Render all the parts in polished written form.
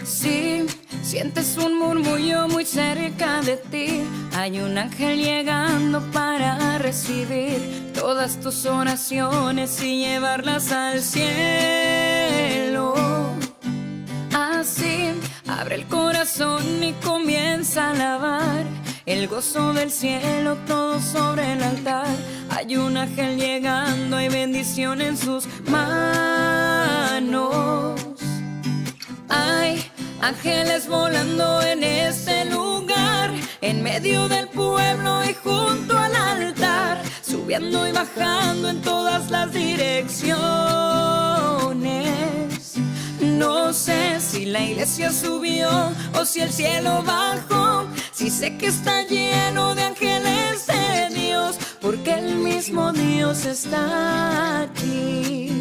Si sientes un murmullo muy cerca de ti, hay un ángel llegando para recibir todas tus oraciones y llevarlas al cielo. Así, abre el corazón y comienza a alabar el gozo del cielo, todo sobre el altar. Hay un ángel llegando, hay bendición en sus manos. Hay ángeles volando en este lugar, en medio del pueblo y junto al altar, subiendo y bajando en todas las direcciones. No sé si la iglesia subió o si el cielo bajó, si sé que está lleno de ángeles de Dios, porque el mismo Dios está aquí.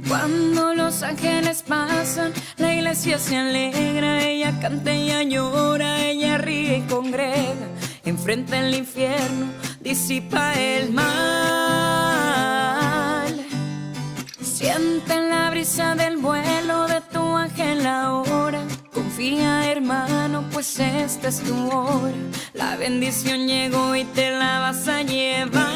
Cuando los ángeles pasan, la iglesia se alegra, ella canta, ella llora, ella ríe y congrega. Enfrenta el infierno, disipa el mal. Siente la brisa del vuelo de tu ángel ahora. Confía, hermano, pues esta es tu hora. La bendición llegó y te la vas a llevar.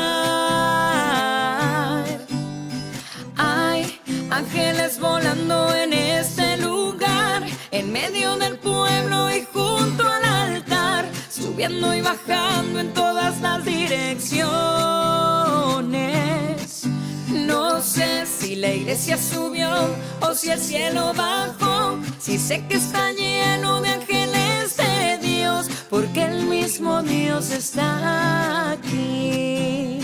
Hay ángeles volando en este lugar, en medio del pueblo y junto al altar, subiendo y bajando en todas las direcciones. No sé si la iglesia subió o si el cielo bajó, si sé que está lleno de ángeles de Dios, porque el mismo Dios está aquí.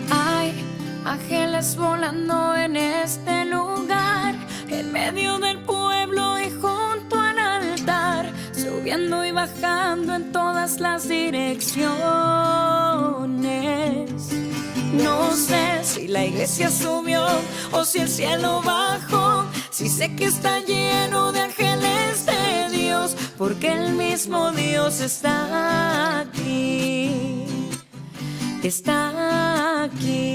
Hay ángeles volando en este lugar, en medio del pueblo y junto al altar, subiendo y bajando en todas las direcciones. No sé si la iglesia subió o si el cielo bajó, si sé que está lleno de ángeles de Dios, porque el mismo Dios está aquí. Está aquí.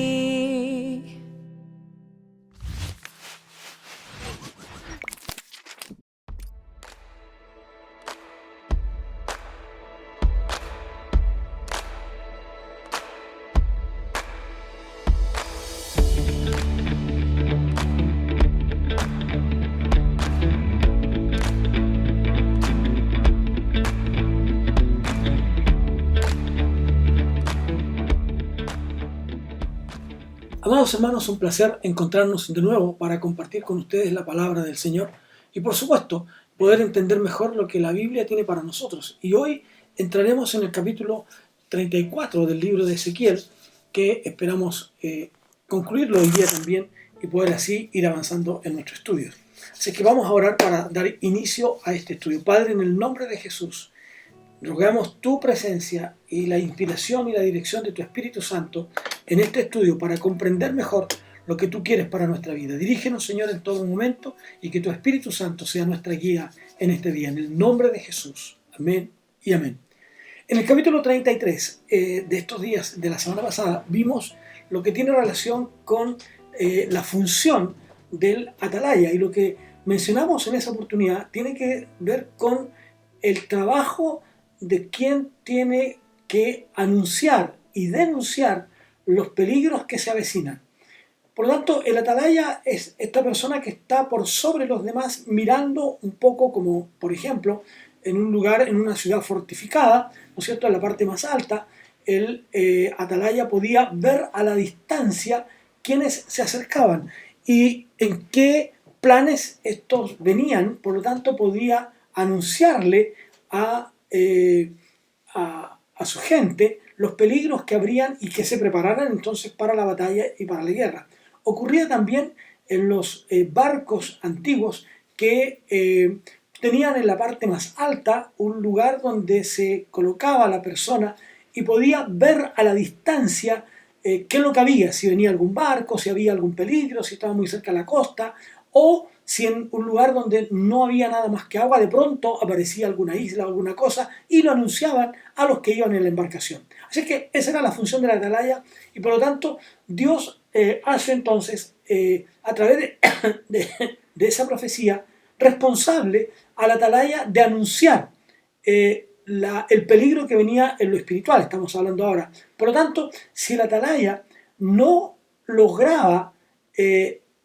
Amados hermanos, un placer encontrarnos de nuevo para compartir con ustedes la palabra del Señor y, por supuesto, poder entender mejor lo que la Biblia tiene para nosotros. Y hoy entraremos en el capítulo 34 del libro de Ezequiel, que esperamos concluirlo hoy día también y poder así ir avanzando en nuestro estudio. Así que vamos a orar para dar inicio a este estudio. Padre, en el nombre de Jesús, rogamos tu presencia y la inspiración y la dirección de tu Espíritu Santo en este estudio para comprender mejor lo que tú quieres para nuestra vida. Dirígenos, Señor, en todo momento y que tu Espíritu Santo sea nuestra guía en este día. En el nombre de Jesús. Amén y amén. En el capítulo 33 de estos días de la semana pasada vimos lo que tiene relación con la función del atalaya, y lo que mencionamos en esa oportunidad tiene que ver con el trabajo de quien tiene que anunciar y denunciar los peligros que se avecinan. Por lo tanto, el atalaya es esta persona que está por sobre los demás, mirando un poco como, por ejemplo, en un lugar, en una ciudad fortificada, ¿no es cierto?, en la parte más alta, el atalaya podía ver a la distancia quiénes se acercaban y en qué planes estos venían. Por lo tanto, podía anunciarle a su gente los peligros que habrían y que se prepararan entonces para la batalla y para la guerra. Ocurría también en los barcos antiguos que tenían en la parte más alta un lugar donde se colocaba la persona y podía ver a la distancia qué es lo que había, si venía algún barco, si había algún peligro, si estaba muy cerca de la costa, o si en un lugar donde no había nada más que agua, de pronto aparecía alguna isla o alguna cosa y lo anunciaban a los que iban en la embarcación. Así que esa era la función de la atalaya y por lo tanto Dios hace entonces, a través de esa profecía, responsable a la atalaya de anunciar el peligro que venía en lo espiritual, estamos hablando ahora. Por lo tanto, si la atalaya no lograba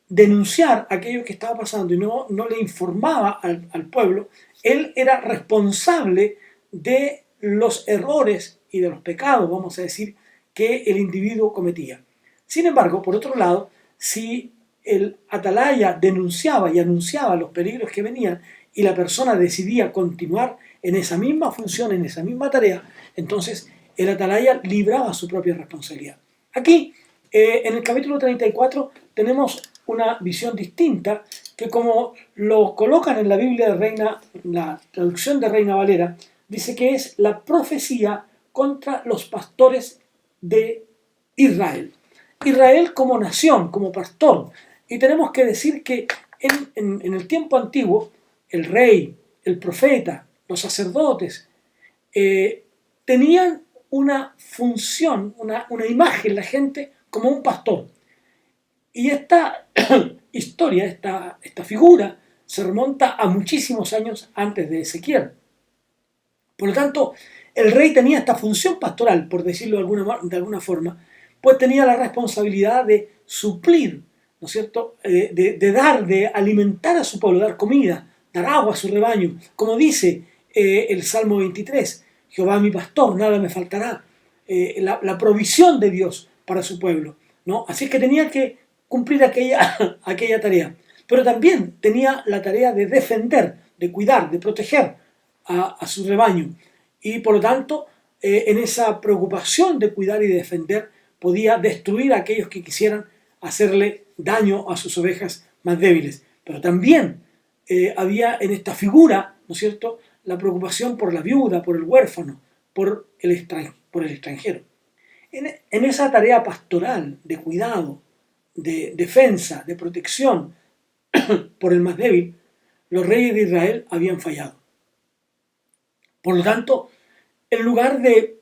denunciar aquello que estaba pasando y no le informaba al pueblo, él era responsable de los errores y de los pecados, vamos a decir, que el individuo cometía. Sin embargo, por otro lado, si el atalaya denunciaba y anunciaba los peligros que venían y la persona decidía continuar en esa misma función, en esa misma tarea, entonces el atalaya libraba su propia responsabilidad. Aquí, en el capítulo 34, tenemos una visión distinta que, como lo colocan en la Biblia de la traducción de Reina Valera, dice que es la profecía contra los pastores de Israel. Israel como nación, como pastor. Y tenemos que decir que en el tiempo antiguo, el rey, el profeta, los sacerdotes, tenían una función, una imagen, la gente, como un pastor. Y esta historia, esta figura, se remonta a muchísimos años antes de Ezequiel. Por lo tanto, el rey tenía esta función pastoral, por decirlo de alguna forma, pues tenía la responsabilidad de suplir, ¿no es cierto?, de alimentar a su pueblo, dar comida, dar agua a su rebaño, como dice el Salmo 23, Jehová mi pastor, nada me faltará, la provisión de Dios para su pueblo, ¿no? Así es que tenía que cumplir aquella tarea, pero también tenía la tarea de defender, de cuidar, de proteger a su rebaño, y por lo tanto, en esa preocupación de cuidar y de defender, podía destruir a aquellos que quisieran hacerle daño a sus ovejas más débiles. Pero también había en esta figura, ¿no es cierto?, la preocupación por la viuda, por el huérfano, por el extranjero. En esa tarea pastoral, de cuidado, de defensa, de protección por el más débil, los reyes de Israel habían fallado. Por lo tanto, en lugar de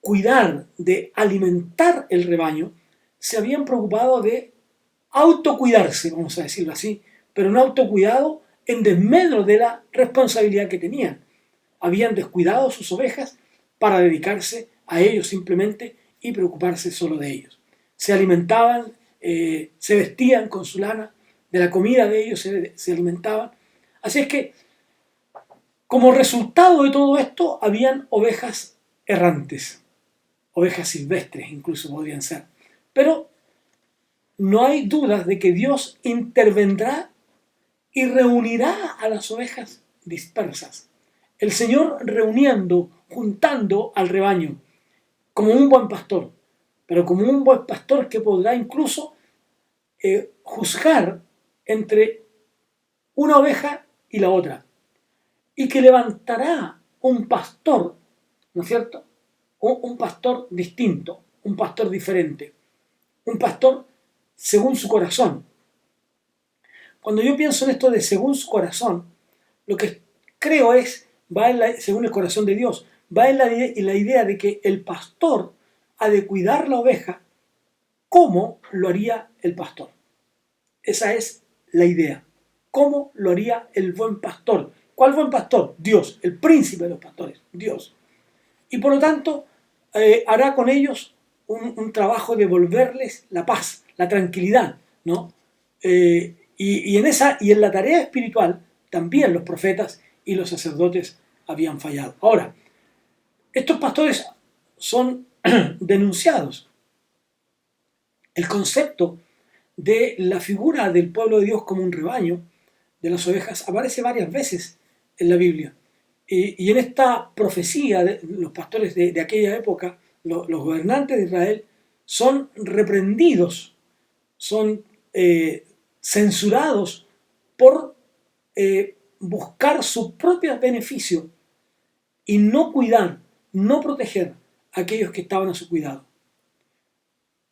cuidar, de alimentar el rebaño, se habían preocupado de autocuidarse, vamos a decirlo así, pero un autocuidado en desmedro de la responsabilidad que tenían. Habían descuidado sus ovejas para dedicarse a ellos simplemente y preocuparse solo de ellos. Se alimentaban, se vestían con su lana, de la comida de ellos se alimentaban. Así es que, como resultado de todo esto, habían ovejas errantes, ovejas silvestres incluso podrían ser. Pero no hay dudas de que Dios intervendrá y reunirá a las ovejas dispersas. El Señor reuniendo, juntando al rebaño, como un buen pastor, pero como un buen pastor que podrá incluso juzgar entre una oveja y la otra, y que levantará un pastor, ¿no es cierto?, un pastor distinto, un pastor diferente, un pastor según su corazón. Cuando yo pienso en esto de según su corazón, lo que creo según el corazón de Dios, va en la idea de que el pastor ha de cuidar la oveja como lo haría el pastor. Esa es la idea. ¿Cómo lo haría el buen pastor? ¿Cuál buen pastor? Dios, el príncipe de los pastores, Dios. Y por lo tanto, hará con ellos un trabajo de devolverles la paz, la tranquilidad, ¿no? Y en la tarea espiritual también los profetas y los sacerdotes habían fallado. Ahora, estos pastores son denunciados. El concepto de la figura del pueblo de Dios como un rebaño de las ovejas aparece varias veces en la Biblia. Y en esta profecía de los pastores de aquella época, los gobernantes de Israel son reprendidos, son censurados por buscar su propio beneficio y no cuidar, no proteger a aquellos que estaban a su cuidado.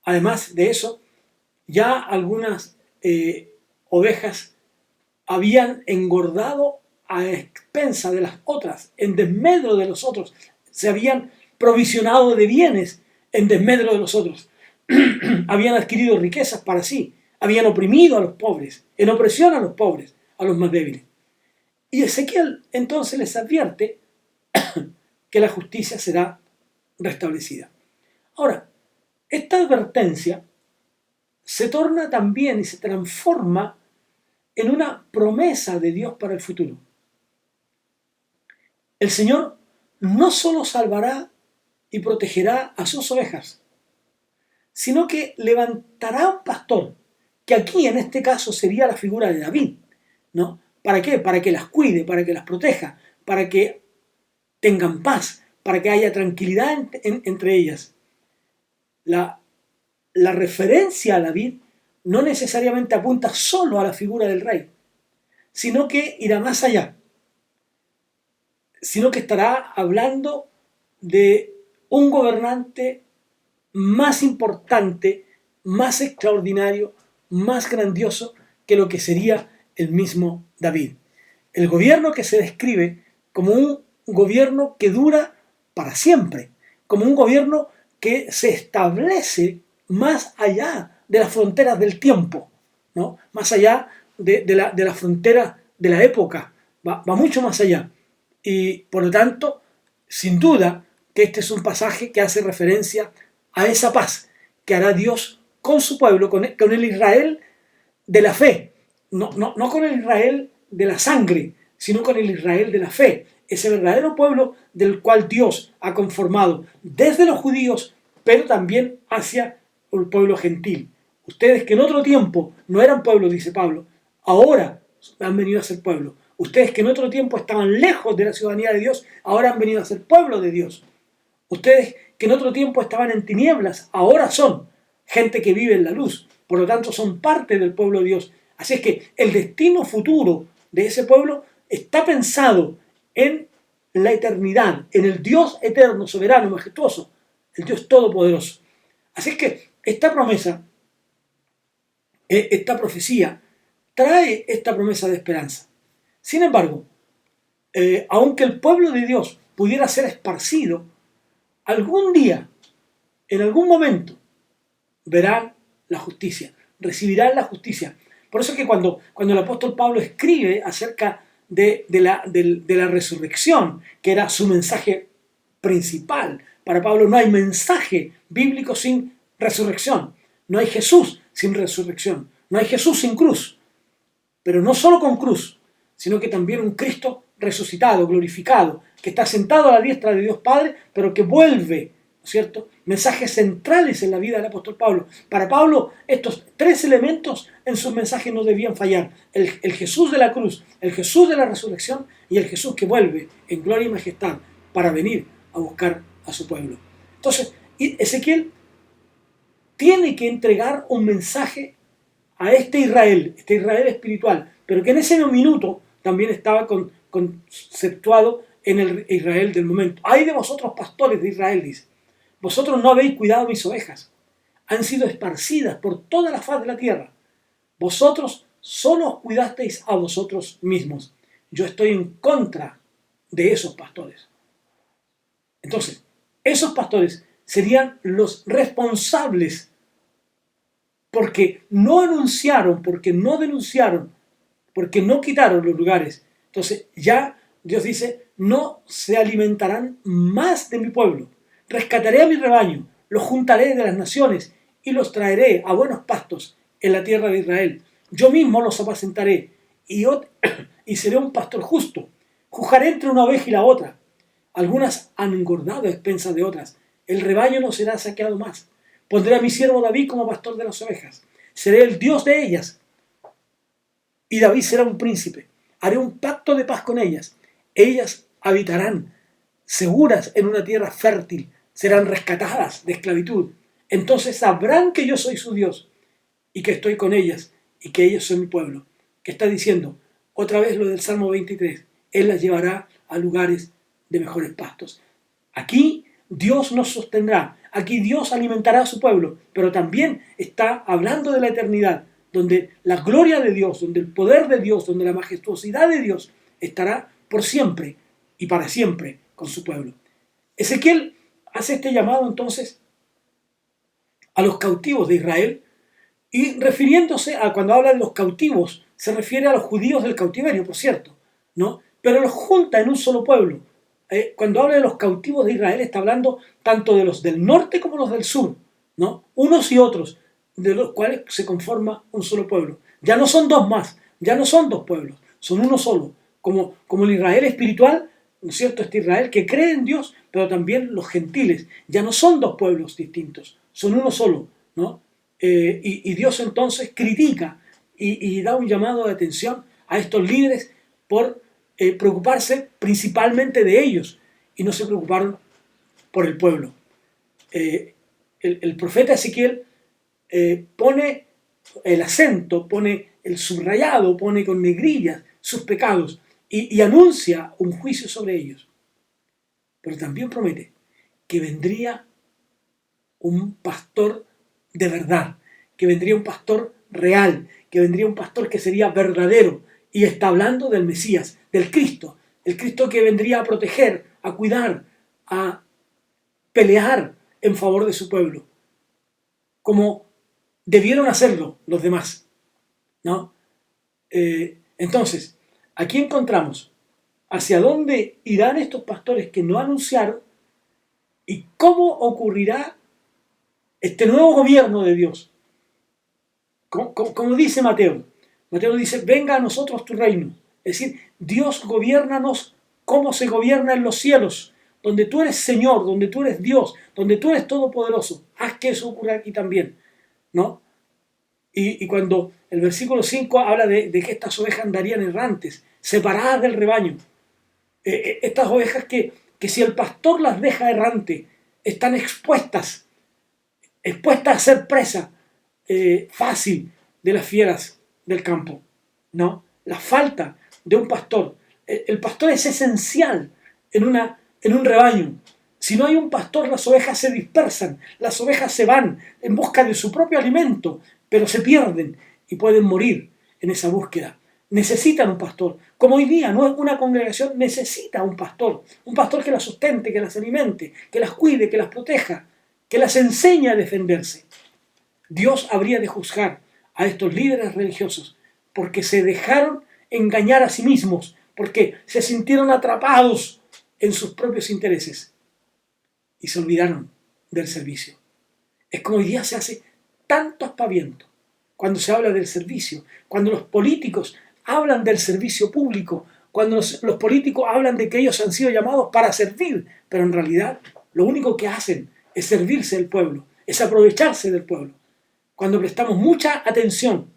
Además de eso, ya algunas ovejas habían engordado a expensa de las otras, en desmedro de los otros, se habían provisionado de bienes en desmedro de los otros, habían adquirido riquezas para sí, habían oprimido a los pobres, en opresión a los pobres, a los más débiles. Y Ezequiel entonces les advierte que la justicia será restablecida. Ahora, esta advertencia se torna también y se transforma en una promesa de Dios para el futuro. El Señor no solo salvará y protegerá a sus ovejas, sino que levantará un pastor, que aquí en este caso sería la figura de David, ¿no? ¿Para qué? Para que las cuide, para que las proteja, para que tengan paz, para que haya tranquilidad entre ellas. La referencia a David no necesariamente apunta solo a la figura del rey, sino que irá más allá, sino que estará hablando de un gobernante más importante, más extraordinario, más grandioso que lo que sería el mismo David. El gobierno que se describe como un gobierno que dura para siempre, como un gobierno que se establece más allá de las fronteras del tiempo, ¿no? Más allá de la frontera de la época, va mucho más allá. Y por lo tanto, sin duda, que este es un pasaje que hace referencia a esa paz que hará Dios con su pueblo, con el Israel de la fe, no con el Israel de la sangre, sino con el Israel de la fe, ese verdadero pueblo del cual Dios ha conformado desde los judíos, pero también hacia el pueblo gentil. Ustedes que en otro tiempo no eran pueblo, dice Pablo, ahora han venido a ser pueblo. Ustedes que en otro tiempo estaban lejos de la ciudadanía de Dios, ahora han venido a ser pueblo de Dios. Ustedes que en otro tiempo estaban en tinieblas, ahora son gente que vive en la luz. Por lo tanto, son parte del pueblo de Dios. Así es que el destino futuro de ese pueblo está pensado en la eternidad, en el Dios eterno, soberano, majestuoso, el Dios todopoderoso. Así es que esta promesa, esta profecía, trae esta promesa de esperanza. Sin embargo, aunque el pueblo de Dios pudiera ser esparcido, algún día, en algún momento, verán la justicia, recibirán la justicia. Por eso es que cuando el apóstol Pablo escribe acerca de la resurrección, que era su mensaje principal, para Pablo no hay mensaje bíblico sin resurrección, no hay Jesús sin resurrección, no hay Jesús sin cruz, pero no solo con cruz, sino que también un Cristo resucitado, glorificado, que está sentado a la diestra de Dios Padre, pero que vuelve, ¿no es cierto?, mensajes centrales en la vida del apóstol Pablo. Para Pablo, estos tres elementos en sus mensajes no debían fallar. El Jesús de la cruz, el Jesús de la resurrección y el Jesús que vuelve en gloria y majestad para venir a buscar a su pueblo. Entonces, Ezequiel tiene que entregar un mensaje a este Israel espiritual, pero que en ese minuto también estaba conceptuado en el Israel del momento. ¡Ay de vosotros, pastores de Israel!, dice. Vosotros no habéis cuidado mis ovejas. Han sido esparcidas por toda la faz de la tierra. Vosotros solo os cuidasteis a vosotros mismos. Yo estoy en contra de esos pastores. Entonces, esos pastores serían los responsables porque no anunciaron, porque no denunciaron, porque no quitaron los lugares. Entonces ya Dios dice, no se alimentarán más de mi pueblo. Rescataré a mi rebaño, los juntaré de las naciones y los traeré a buenos pastos en la tierra de Israel. Yo mismo los apacentaré y seré un pastor justo. Jujaré entre una oveja y la otra. Algunas han engordado a expensas de otras. El rebaño no será saqueado más. Pondré a mi siervo David como pastor de las ovejas. Seré el Dios de ellas. Y David será un príncipe. Haré un pacto de paz con ellas. Ellas habitarán seguras en una tierra fértil. Serán rescatadas de esclavitud. Entonces sabrán que yo soy su Dios y que estoy con ellas y que ellos son mi pueblo. ¿Qué está diciendo? Otra vez lo del Salmo 23. Él las llevará a lugares de mejores pastos. Aquí Dios nos sostendrá. Aquí Dios alimentará a su pueblo. Pero también está hablando de la eternidad, donde la gloria de Dios, donde el poder de Dios, donde la majestuosidad de Dios estará por siempre y para siempre con su pueblo. Ezequiel hace este llamado entonces a los cautivos de Israel, y refiriéndose a cuando habla de los cautivos, se refiere a los judíos del cautiverio, por cierto, ¿no? Pero los junta en un solo pueblo. Cuando habla de los cautivos de Israel, está hablando tanto de los del norte como los del sur, ¿no? Unos y otros, de los cuales se conforma un solo pueblo. Ya no son dos más, ya no son dos pueblos, son uno solo. Como el Israel espiritual, ¿no es cierto? Este Israel que cree en Dios, pero también los gentiles. Ya no son dos pueblos distintos, son uno solo, ¿no? Y Dios entonces critica y da un llamado de atención a estos líderes por preocuparse principalmente de ellos y no se preocuparon por el pueblo. El profeta Ezequiel pone el acento, pone el subrayado, pone con negrillas sus pecados y anuncia un juicio sobre ellos. Pero también promete que vendría un pastor de verdad, que vendría un pastor real, que vendría un pastor que sería verdadero, y está hablando del Mesías, del Cristo, el Cristo que vendría a proteger, a cuidar, a pelear en favor de su pueblo, como debieron hacerlo los demás, ¿no? Entonces, aquí encontramos hacia dónde irán estos pastores que no anunciaron y cómo ocurrirá este nuevo gobierno de Dios. Como dice Mateo. Mateo dice, venga a nosotros tu reino. Es decir, Dios gobiernanos como se gobierna en los cielos, donde tú eres Señor, donde tú eres Dios, donde tú eres todopoderoso. Haz que eso ocurra aquí también, ¿no? Y cuando el versículo 5 habla de que estas ovejas andarían errantes, separadas del rebaño. Estas ovejas que si el pastor las deja errante, están expuestas a ser presa fácil de las fieras del campo, ¿no? La falta de un pastor. El pastor es esencial en un rebaño. Si no hay un pastor, las ovejas se dispersan, las ovejas se van en busca de su propio alimento, pero se pierden y pueden morir en esa búsqueda. Necesitan un pastor. Como hoy día, no es una congregación, necesita un pastor que las sustente, que las alimente, que las cuide, que las proteja, que las enseñe a defenderse. Dios habría de juzgar a estos líderes religiosos porque se dejaron engañar a sí mismos, porque se sintieron atrapados en sus propios intereses y se olvidaron del servicio. Es como hoy día se hace tanto aspaviento cuando se habla del servicio, cuando los políticos hablan del servicio público, cuando los políticos hablan de que ellos han sido llamados para servir, pero en realidad lo único que hacen es servirse del pueblo, es aprovecharse del pueblo. Cuando prestamos mucha atención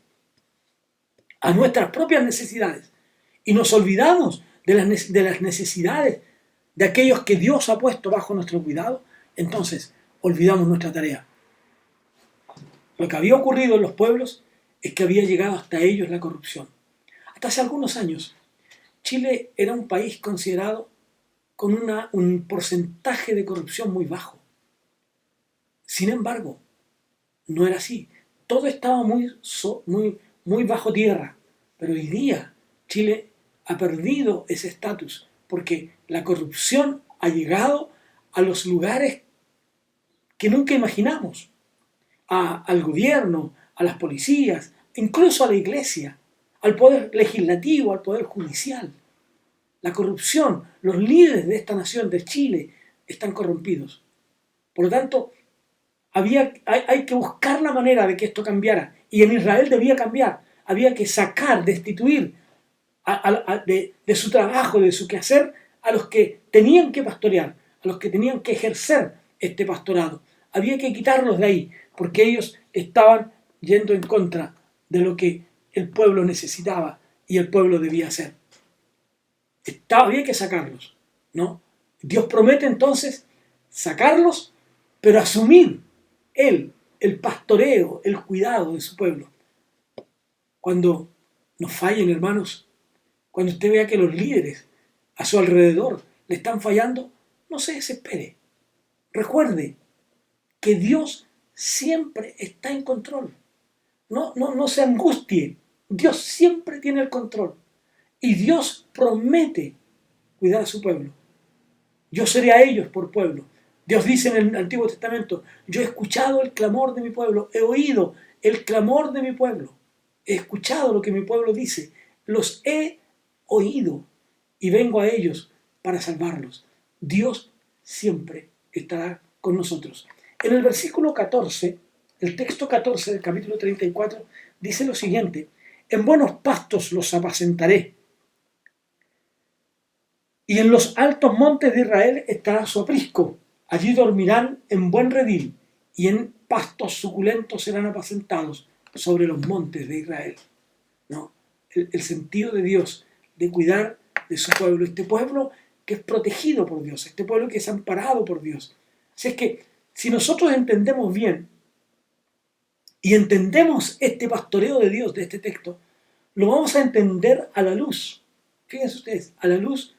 a nuestras propias necesidades y nos olvidamos de las necesidades de aquellos que Dios ha puesto bajo nuestro cuidado, entonces olvidamos nuestra tarea. Lo que había ocurrido en los pueblos es que había llegado hasta ellos la corrupción. Hasta hace algunos años, Chile era un país considerado con un porcentaje de corrupción muy bajo. Sin embargo, no era así. Todo estaba muy bajo tierra. Pero hoy día Chile ha perdido ese estatus porque la corrupción ha llegado a los lugares que nunca imaginamos. Al gobierno, a las policías, incluso a la iglesia, al poder legislativo, al poder judicial. La corrupción, los líderes de esta nación, de Chile, están corrompidos. Por lo tanto, hay que buscar la manera de que esto cambiara. Y en Israel debía cambiar. Había que sacar, destituir de su trabajo, de su quehacer, a los que tenían que pastorear, a los que tenían que ejercer este pastorado. Había que quitarlos de ahí, porque ellos estaban yendo en contra de lo que el pueblo necesitaba y el pueblo debía hacer. Había que sacarlos, ¿no? Dios promete entonces sacarlos, pero asumir Él el pastoreo, el cuidado de su pueblo. cuando nos fallen, hermanos, cuando usted vea que los líderes a su alrededor le están fallando, no se desespere. Recuerde que Dios siempre está en control. No se angustie. Dios siempre tiene el control. Y Dios promete cuidar a su pueblo. Yo seré a ellos por pueblo. Dios dice en el Antiguo Testamento, yo he escuchado el clamor de mi pueblo, he oído el clamor de mi pueblo, he escuchado lo que mi pueblo dice, los he oído y vengo a ellos para salvarlos. Dios siempre estará con nosotros. En el versículo 14, el texto 14 del capítulo 34, dice lo siguiente: en buenos pastos los apacentaré, y en los altos montes de Israel estará su aprisco. Allí dormirán en buen redil, y en pastos suculentos serán apacentados sobre los montes de Israel. ¿No? El sentido de Dios de cuidar de su pueblo, este pueblo que es protegido por Dios, este pueblo que es amparado por Dios. Así es que si nosotros entendemos bien y entendemos este pastoreo de Dios de este texto, lo vamos a entender a la luz, fíjense ustedes, a la luz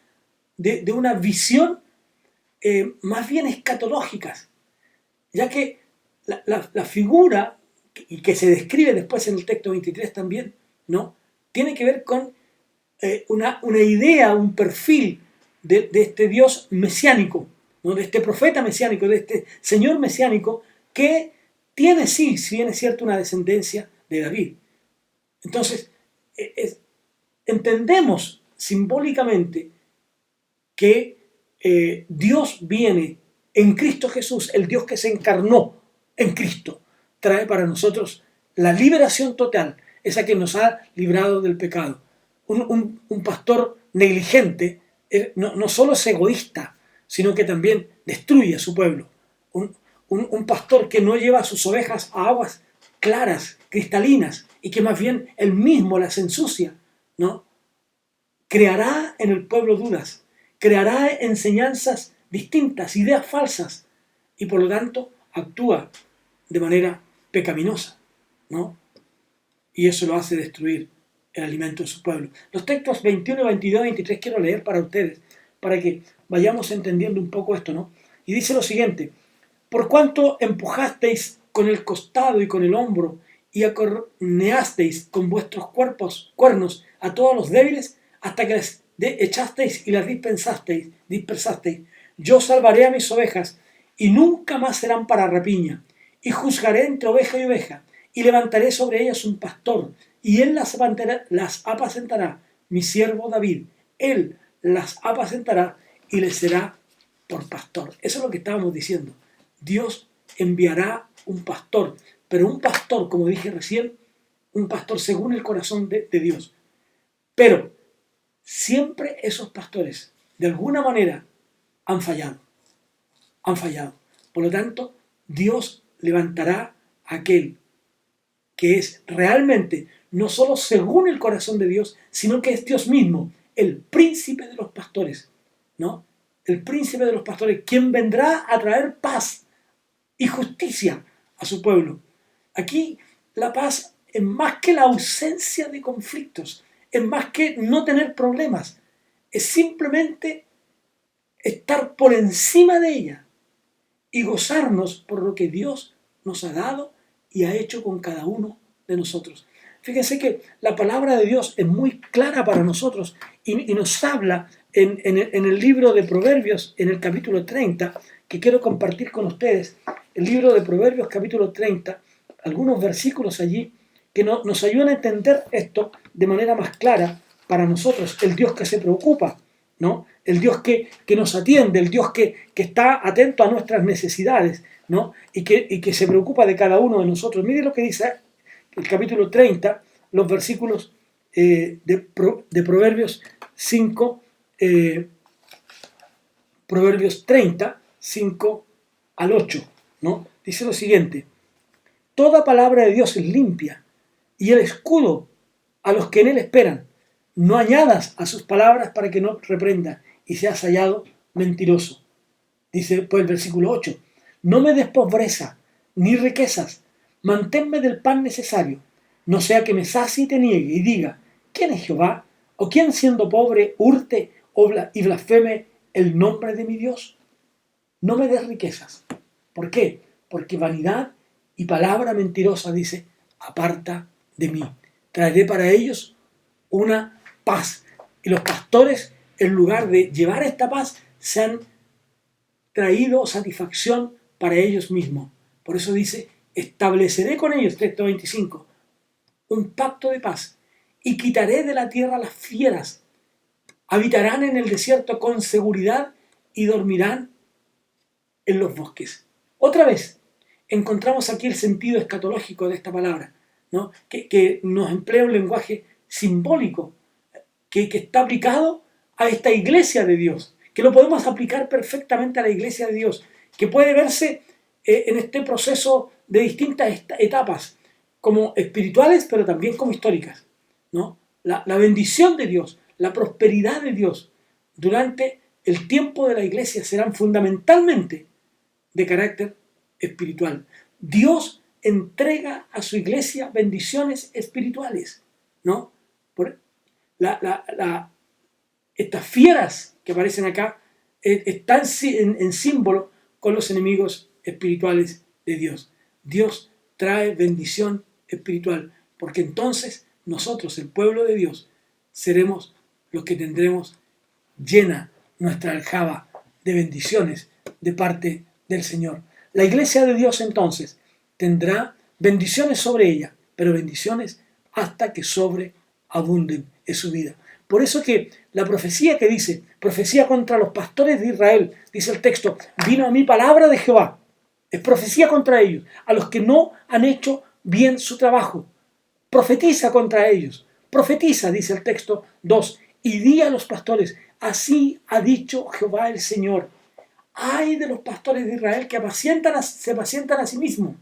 de una visión más bien escatológicas, ya que la figura, y que se describe después en el texto 23 también, ¿no? Tiene que ver con una idea, un perfil de este Dios mesiánico, ¿no? De este profeta mesiánico, de este Señor mesiánico, que tiene, sí, si bien es cierto, una descendencia de David. Entonces, entendemos simbólicamente que Dios viene en Cristo Jesús, el Dios que se encarnó en Cristo, trae para nosotros la liberación total, esa que nos ha librado del pecado. Un pastor negligente no solo es egoísta, sino que también destruye a su pueblo. Un pastor que no lleva a sus ovejas a aguas claras, cristalinas, y que más bien él mismo las ensucia, ¿no? Creará en el pueblo dudas, creará enseñanzas distintas, ideas falsas, y por lo tanto actúa de manera pecaminosa, ¿no? Y eso lo hace destruir el alimento de su pueblo. Los textos 21, 22 y 23 quiero leer para ustedes, para que vayamos entendiendo un poco esto, ¿no? Y dice lo siguiente: por cuanto empujasteis con el costado y con el hombro, y acorneasteis con vuestros cuernos a todos los débiles, hasta que les echasteis y las dispersasteis, yo salvaré a mis ovejas, y nunca más serán para rapiña, y juzgaré entre oveja y oveja, y levantaré sobre ellas un pastor, y él las apacentará, mi siervo David, él las apacentará y les será por pastor. Eso es lo que estábamos diciendo. Dios enviará un pastor, pero un pastor, como dije recién, un pastor según el corazón de Dios. Pero siempre esos pastores, de alguna manera, han fallado. Por lo tanto, Dios levantará a aquel que es realmente no solo según el corazón de Dios, sino que es Dios mismo, el príncipe de los pastores, ¿no? El príncipe de los pastores, quien vendrá a traer paz y justicia a su pueblo. Aquí la paz es más que la ausencia de conflictos, es más que no tener problemas, es simplemente estar por encima de ella y gozarnos por lo que Dios nos ha dado y ha hecho con cada uno de nosotros. Fíjense que la palabra de Dios es muy clara para nosotros y nos habla en el libro de Proverbios, en el capítulo 30, que quiero compartir con ustedes. El libro de Proverbios, capítulo 30, algunos versículos allí que nos ayudan a entender esto de manera más clara para nosotros. El Dios que se preocupa, ¿no? El Dios que nos atiende, el Dios que está atento a nuestras necesidades, ¿no? Y que se preocupa de cada uno de nosotros. Mire lo que dice el capítulo 30, los versículos de Proverbios 5, Proverbios 30, 5 al 8, ¿no? Dice lo siguiente: toda palabra de Dios es limpia, y el escudo a los que en él esperan. No añadas a sus palabras para que no reprenda y seas hallado mentiroso. Dice pues el versículo 8: no me des pobreza ni riquezas, manténme del pan necesario, no sea que me sacie y te niegue y diga, ¿quién es Jehová? ¿O quién siendo pobre hurte y blasfeme el nombre de mi Dios? No me des riquezas. ¿Por qué? Porque vanidad y palabra mentirosa, dice, aparta de mí. Traeré para ellos una paz. Y los pastores, en lugar de llevar esta paz, se han traído satisfacción para ellos mismos. Por eso dice, estableceré con ellos, texto 25, un pacto de paz y quitaré de la tierra las fieras. Habitarán en el desierto con seguridad y dormirán en los bosques. Otra vez, encontramos aquí el sentido escatológico de esta palabra, ¿no? que nos emplea un lenguaje simbólico, que está aplicado a esta iglesia de Dios, que lo podemos aplicar perfectamente a la iglesia de Dios, que puede verse en este proceso de distintas etapas, como espirituales, pero también como históricas, ¿no? La bendición de Dios, la prosperidad de Dios durante el tiempo de la iglesia serán fundamentalmente de carácter espiritual. Dios entrega a su iglesia bendiciones espirituales, ¿no? Estas fieras que aparecen acá están en símbolo con los enemigos espirituales de Dios. Dios trae bendición espiritual, porque entonces nosotros, el pueblo de Dios, seremos los que tendremos llena nuestra aljaba de bendiciones de parte del Señor. La iglesia de Dios entonces tendrá bendiciones sobre ella, pero bendiciones hasta que sobreabunden en su vida. Por eso que la profecía que dice, profecía contra los pastores de Israel, dice el texto, vino a mí palabra de Jehová. Es profecía contra ellos, a los que no han hecho bien su trabajo. Profetiza contra ellos. Profetiza, dice el texto 2, y di a los pastores, así ha dicho Jehová el Señor. Ay de los pastores de Israel que se apacientan a sí mismos.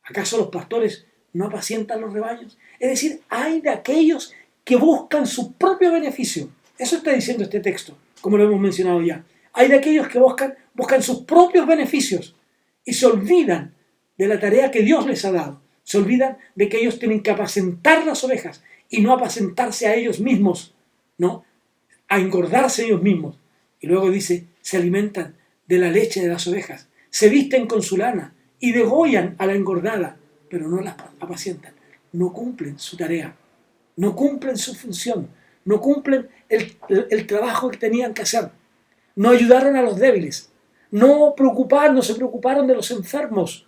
¿Acaso los pastores no apacientan los rebaños? Es decir, ay de aquellos que buscan su propio beneficio. Eso está diciendo este texto, como lo hemos mencionado ya. Hay de aquellos que buscan sus propios beneficios y se olvidan de la tarea que Dios les ha dado. Se olvidan de que ellos tienen que apacentar las ovejas y no apacentarse a ellos mismos, ¿no? A engordarse ellos mismos. Y luego dice, se alimentan de la leche de las ovejas, se visten con su lana y degollan a la engordada, pero no las apacientan. No cumplen su tarea, no cumplen su función, no cumplen el trabajo que tenían que hacer. No ayudaron a los débiles, no se preocuparon de los enfermos,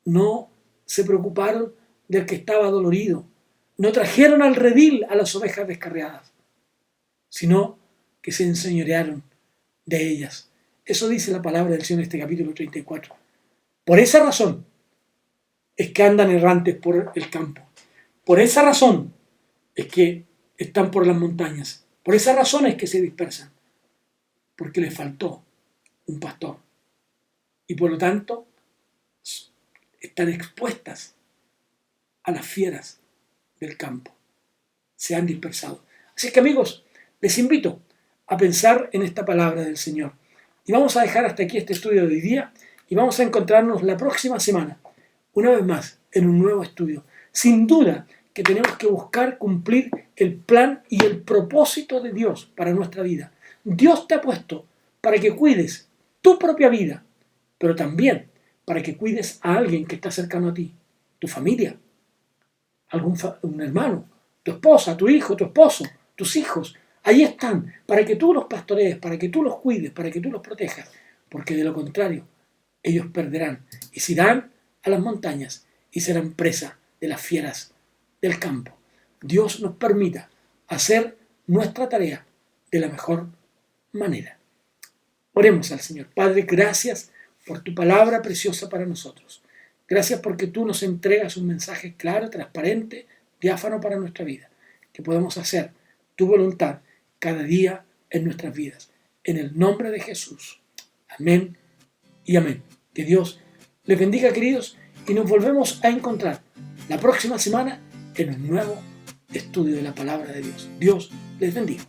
no se preocuparon del que estaba dolorido, no trajeron al redil a las ovejas descarriadas, sino que se enseñorearon de ellas. Eso dice la palabra del Señor en este capítulo 34. Por esa razón es que andan errantes por el campo. Por esa razón es que están por las montañas. Por esa razón es que se dispersan. Porque les faltó un pastor. Y por lo tanto están expuestas a las fieras del campo. Se han dispersado. Así que, amigos, les invito a pensar en esta palabra del Señor. Y vamos a dejar hasta aquí este estudio de hoy día y vamos a encontrarnos la próxima semana, una vez más, en un nuevo estudio. Sin duda que tenemos que buscar cumplir el plan y el propósito de Dios para nuestra vida. Dios te ha puesto para que cuides tu propia vida, pero también para que cuides a alguien que está cercano a ti, tu familia, un hermano, tu esposa, tu hijo, tu esposo, tus hijos. Ahí están, para que tú los pastorees, para que tú los cuides, para que tú los protejas, porque de lo contrario, ellos perderán y se irán a las montañas y serán presa de las fieras del campo. Dios nos permita hacer nuestra tarea de la mejor manera. Oremos al Señor. Padre, gracias por tu palabra preciosa para nosotros. Gracias porque tú nos entregas un mensaje claro, transparente, diáfano para nuestra vida, que podemos hacer tu voluntad cada día en nuestras vidas. En el nombre de Jesús. Amén y amén. Que Dios les bendiga, queridos, y nos volvemos a encontrar la próxima semana en un nuevo estudio de la palabra de Dios. Dios les bendiga.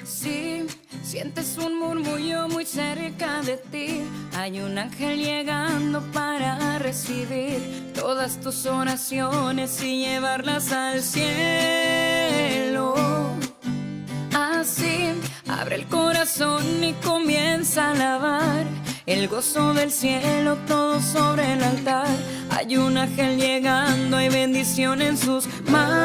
Sí, Sientes un murmullo muy cerca de ti. Hay un ángel llegando para recibir todas tus oraciones y llevarlas al cielo. Así, abre el corazón y comienza a alabar. El gozo del cielo, todo sobre el altar. Hay un ángel llegando, hay bendición en sus manos.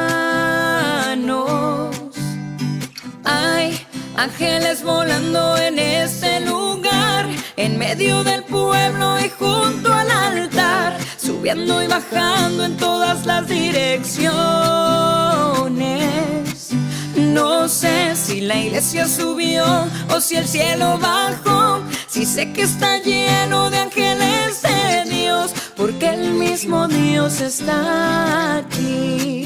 Hay ángeles volando en este lugar, en medio del pueblo y junto al altar, subiendo y bajando en todas las direcciones. No sé si la iglesia subió o si el cielo bajó, si sé que está lleno de ángeles de Dios, porque el mismo Dios está aquí.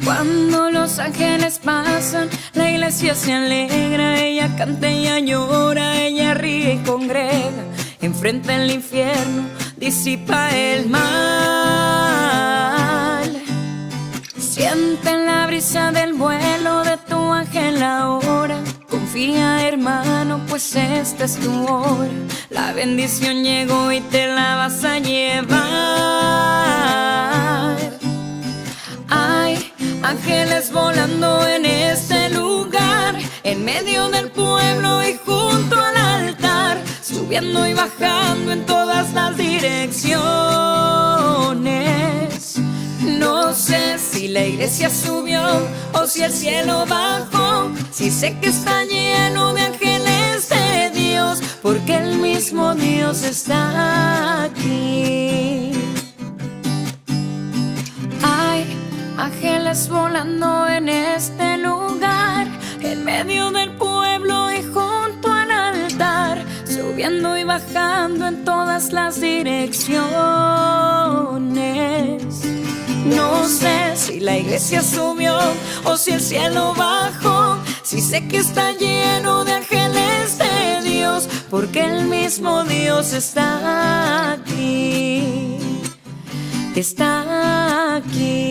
Cuando los ángeles pasan, la iglesia se alegra. Ella canta, ella llora, ella ríe y congrega. Enfrenta el infierno, disipa el mal. Siente la brisa del vuelo de tu ángel ahora. Confía, hermano, pues esta es tu hora. La bendición llegó y te la vas a llevar. Hay ángeles volando en este lugar, en medio del pueblo y junto al altar, subiendo y bajando en todas las direcciones. No sé si la iglesia subió o si el cielo bajó, si sé que está lleno de ángeles de Dios, porque el mismo Dios está aquí. Hay ángeles volando en este lugar, en medio del pueblo y junto al altar, subiendo y bajando en todas las direcciones. No sé si la iglesia subió o si el cielo bajó, si sé que está lleno de ángeles de Dios, porque el mismo Dios está aquí. Está aquí.